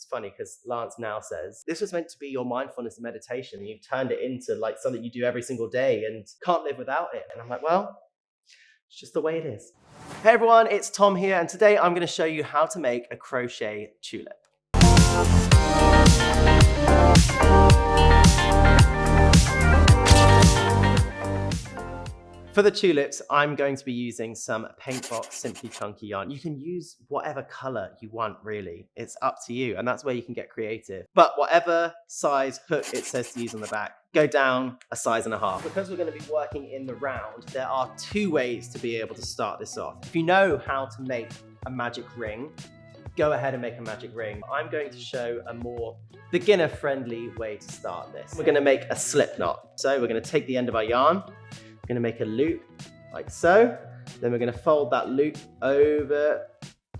funny because Lance now says, this was meant to be your mindfulness and meditation. And you've turned it into like something you do every single day and can't live without it. And I'm like, well, it's just the way it is. Hey everyone, it's Tom here. And today I'm going to show you how to make a crochet tulip. For the tulips, I'm going to be using some Paintbox Simply Chunky yarn. You can use whatever color you want, really. It's up to you, and that's where you can get creative. But whatever size hook it says to use on the back, go down a size and a half. Because we're going to be working in the round, there are two ways to be able to start this off. If you know how to make a magic ring, go ahead and make a magic ring. I'm going to show a more beginner-friendly way to start this. We're going to make a slip knot. So we're going to take the end of our yarn, we're going to make a loop like so. Then we're going to fold that loop over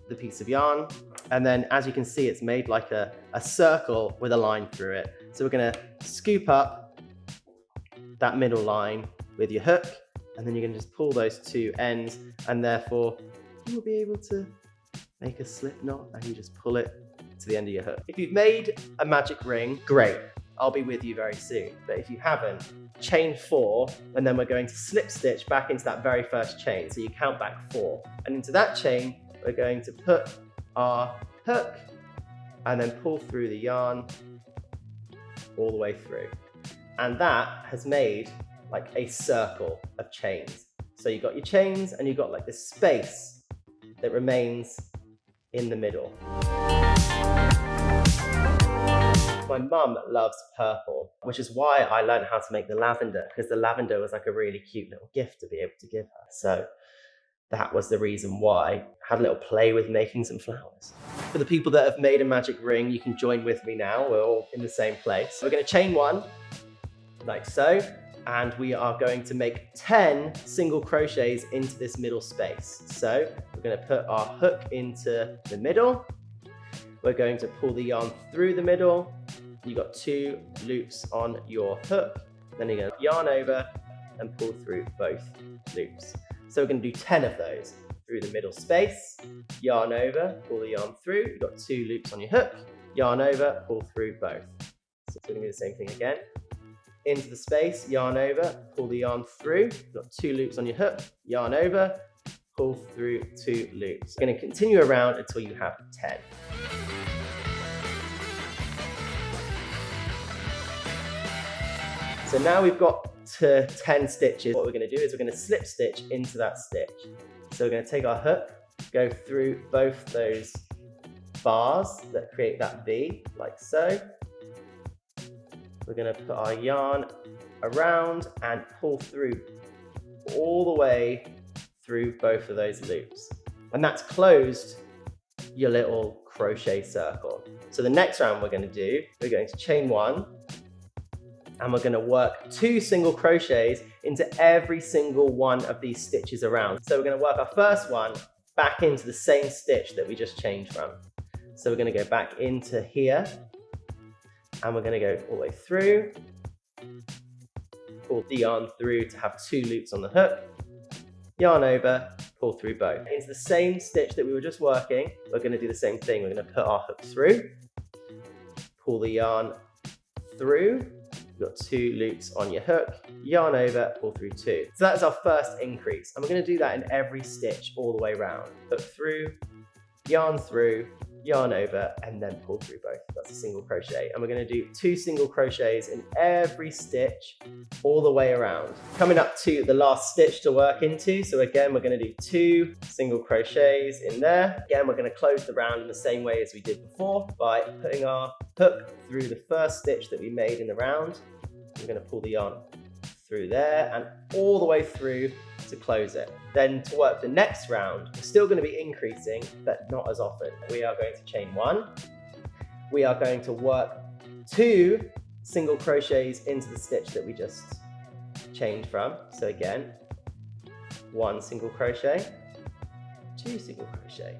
the piece of yarn. And then as you can see, it's made like a circle with a line through it. So we're going to scoop up that middle line with your hook, and then you're going to just pull those two ends, and therefore you'll be able to make a slip knot, and you just pull it to the end of your hook. If you've made a magic ring, great. I'll be with you very soon. But if you haven't, chain 4, and then we're going to slip stitch back into that very first chain. So you count back 4. And into that chain, we're going to put our hook and then pull through the yarn all the way through. And that has made like a circle of chains. So you've got your chains and you've got like this space that remains in the middle. My mum loves purple, which is why I learned how to make the lavender, because the lavender was like a really cute little gift to be able to give her. So that was the reason why. I had a little play with making some flowers. For the people that have made a magic ring, you can join with me now. We're all in the same place. We're going to chain 1, like so, and we are going to make 10 single crochets into this middle space. So we're going to put our hook into the middle. We're going to pull the yarn through the middle. You've got 2 loops on your hook. Then you're going to yarn over and pull through both loops. So we're going to do 10 of those through the middle space. Yarn over, pull the yarn through. You've got 2 loops on your hook. Yarn over, pull through both. So we're going to do the same thing again. Into the space, yarn over, pull the yarn through. You've got 2 loops on your hook. Yarn over, pull through 2 loops. You're going to continue around until you have 10. So now we've got to 10 stitches. What we're going to do is we're going to slip stitch into that stitch. So we're going to take our hook, go through both those bars that create that V, like so. We're going to put our yarn around and pull through all the way through both of those loops. And that's closed your little crochet circle. So the next round we're going to do, we're going to chain 1, and we're going to work 2 single crochets into every single one of these stitches around. So we're going to work our first one back into the same stitch that we just changed from. So we're going to go back into here, and we're going to go all the way through, pull the yarn through to have 2 loops on the hook, yarn over, pull through both. Into the same stitch that we were just working, we're going to do the same thing. We're going to put our hook through, pull the yarn through. You've got 2 loops on your hook, yarn over, pull through 2. So that's our first increase. And we're going to do that in every stitch all the way around. Hook through, yarn over, and then pull through both. That's a single crochet. And we're going to do 2 single crochets in every stitch all the way around. Coming up to the last stitch to work into. So again, we're going to do 2 single crochets in there. Again, we're going to close the round in the same way as we did before by putting our hook through the first stitch that we made in the round. We're going to pull the yarn through there and all the way through to close it. Then to work the next round, we're still going to be increasing, but not as often. We are going to chain 1. We are going to work 2 single crochets into the stitch that we just chained from. So again, 1 single crochet, 2 single crochet.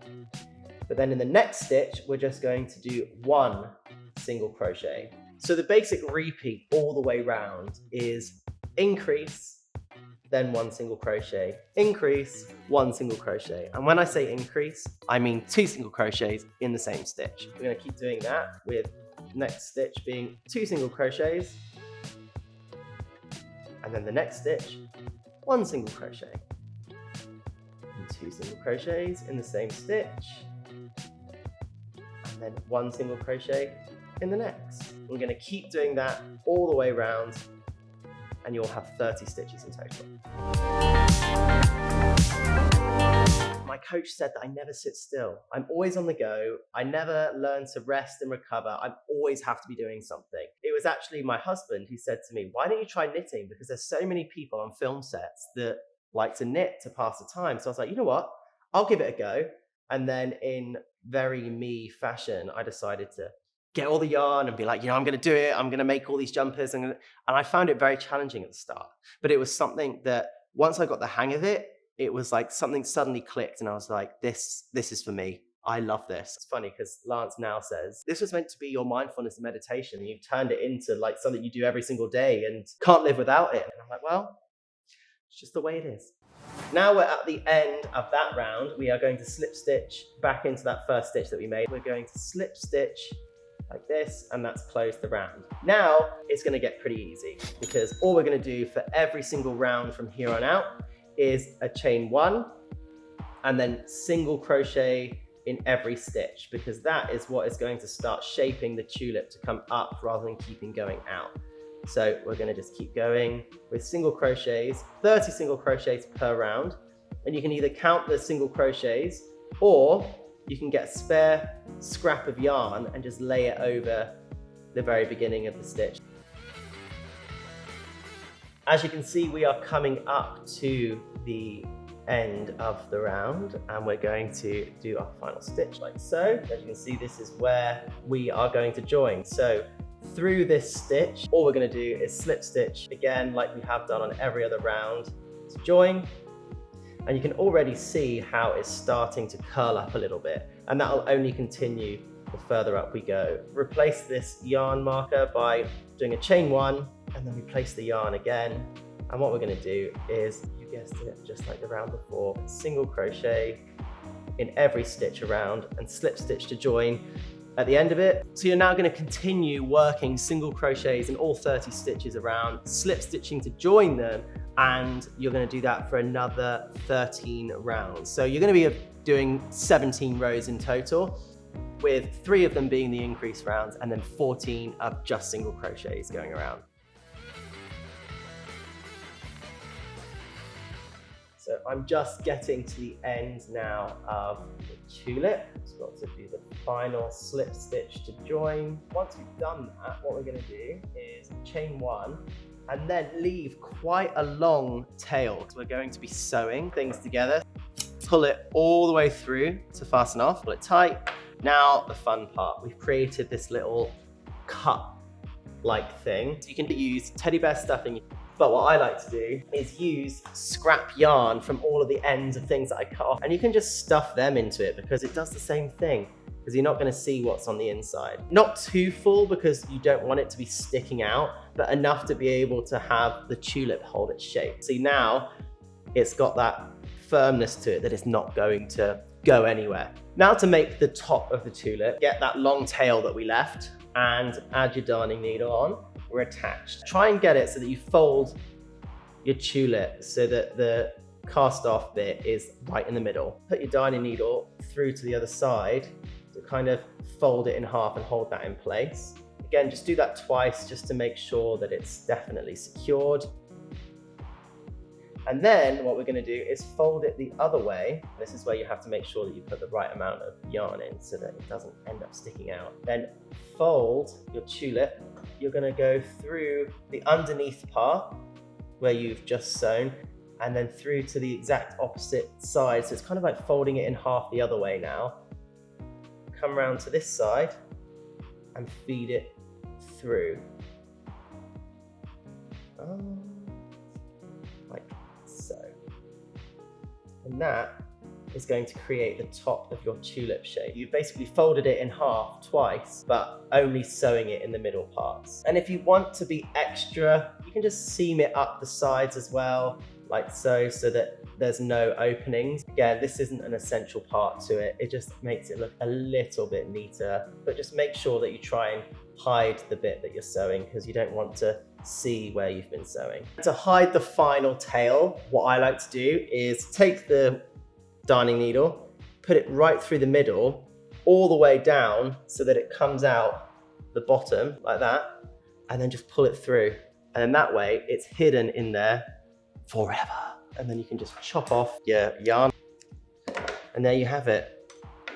But then in the next stitch, we're just going to do 1 single crochet. So the basic repeat all the way round is increase, then 1 single crochet, increase, 1 single crochet. And when I say increase, I mean 2 single crochets in the same stitch. We're going to keep doing that with next stitch being 2 single crochets, and then the next stitch, 1 single crochet, and 2 single crochets in the same stitch, and then 1 single crochet in the next. We're going to keep doing that all the way around, and you'll have 30 stitches in total. My coach said that I never sit still. I'm always on the go. I never learn to rest and recover. I always have to be doing something. It was actually my husband who said to me, why don't you try knitting? Because there's so many people on film sets that like to knit to pass the time. So I was like, you know what? I'll give it a go. And then in very me fashion, I decided to get all the yarn and be like, I'm going to do it. I'm going to make all these jumpers. And I found it very challenging at the start. But it was something that once I got the hang of it, it was like something suddenly clicked. And I was like, this is for me. I love this. It's funny because Lance now says, this was meant to be your mindfulness and meditation. And you turned it into like something you do every single day and can't live without it. And I'm like, well, it's just the way it is. Now we're at the end of that round. We are going to slip stitch back into that first stitch that we made. We're going to slip stitch like this, and that's closed the round. Now it's going to get pretty easy because all we're going to do for every single round from here on out is a chain 1 and then single crochet in every stitch, because that is what is going to start shaping the tulip to come up rather than keeping going out. So we're going to just keep going with single crochets, 30 single crochets per round, and you can either count the single crochets or you can get a spare scrap of yarn and just lay it over the very beginning of the stitch. As you can see, we are coming up to the end of the round and we're going to do our final stitch like so. As you can see, this is where we are going to join. So through this stitch, all we're going to do is slip stitch again like we have done on every other round to join. And you can already see how it's starting to curl up a little bit, and that'll only continue the further up we go. Replace this yarn marker by doing a chain 1 and then replace the yarn again. And what we're going to do is, you guessed it, just like the round before, single crochet in every stitch around and slip stitch to join at the end of it. So you're now going to continue working single crochets in all 30 stitches around, slip stitching to join them, and you're going to do that for another 13 rounds. So you're going to be doing 17 rows in total, with 3 of them being the increase rounds and then 14 of just single crochets going around. So I'm just getting to the end now of the tulip. So I've got to do the final slip stitch to join. Once we've done that, what we're going to do is chain 1 and then leave quite a long tail. So we're going to be sewing things together. Pull it all the way through to fasten off, pull it tight. Now the fun part, we've created this little cup-like thing. So you can use teddy bear stuffing, but what I like to do is use scrap yarn from all of the ends of things that I cut off, and you can just stuff them into it because it does the same thing, because you're not going to see what's on the inside. Not too full because you don't want it to be sticking out, but enough to be able to have the tulip hold its shape. See, now it's got that firmness to it that it's not going to go anywhere. Now to make the top of the tulip, get that long tail that we left and add your darning needle on. We're attached. Try and get it so that you fold your tulip so that the cast off bit is right in the middle. Put your darning needle through to the other side to kind of fold it in half and hold that in place. Again, just do that twice just to make sure that it's definitely secured. And then what we're going to do is fold it the other way. This is where you have to make sure that you put the right amount of yarn in so that it doesn't end up sticking out. Then fold your tulip. You're going to go through the underneath part where you've just sewn and then through to the exact opposite side. So it's kind of like folding it in half the other way now. Come around to this side and feed it through. Like so. And that is going to create the top of your tulip shape. You've basically folded it in half twice, but only sewing it in the middle parts. And if you want to be extra, you can just seam it up the sides as well. like so that there's no openings. Again, this isn't an essential part to it. It just makes it look a little bit neater, but just make sure that you try and hide the bit that you're sewing because you don't want to see where you've been sewing. To hide the final tail, what I like to do is take the darning needle, put it right through the middle, all the way down so that it comes out the bottom like that, and then just pull it through. And then that way it's hidden in there forever. And then you can just chop off your yarn. And there you have it.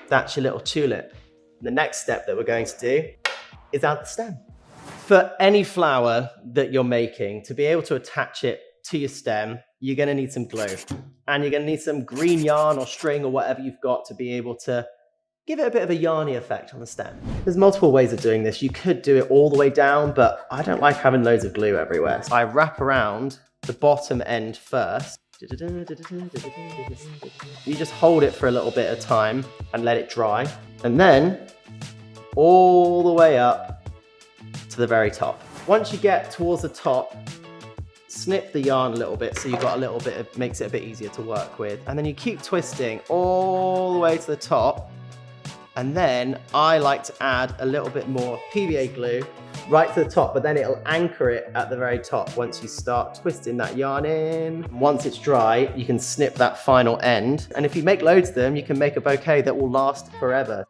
That's your little tulip. The next step that we're going to do is add the stem. For any flower that you're making, to be able to attach it to your stem, you're gonna need some glue. And you're gonna need some green yarn or string or whatever you've got to be able to give it a bit of a yarny effect on the stem. There's multiple ways of doing this. You could do it all the way down, but I don't like having loads of glue everywhere. So I wrap around the bottom end first. You just hold it for a little bit of time and let it dry. And then all the way up to the very top. Once you get towards the top, snip the yarn a little bit so you've got a little bit of, makes it a bit easier to work with. And then you keep twisting all the way to the top. And then I like to add a little bit more PVA glue right to the top, but then it'll anchor it at the very top once you start twisting that yarn in. Once it's dry, you can snip that final end. And if you make loads of them, you can make a bouquet that will last forever.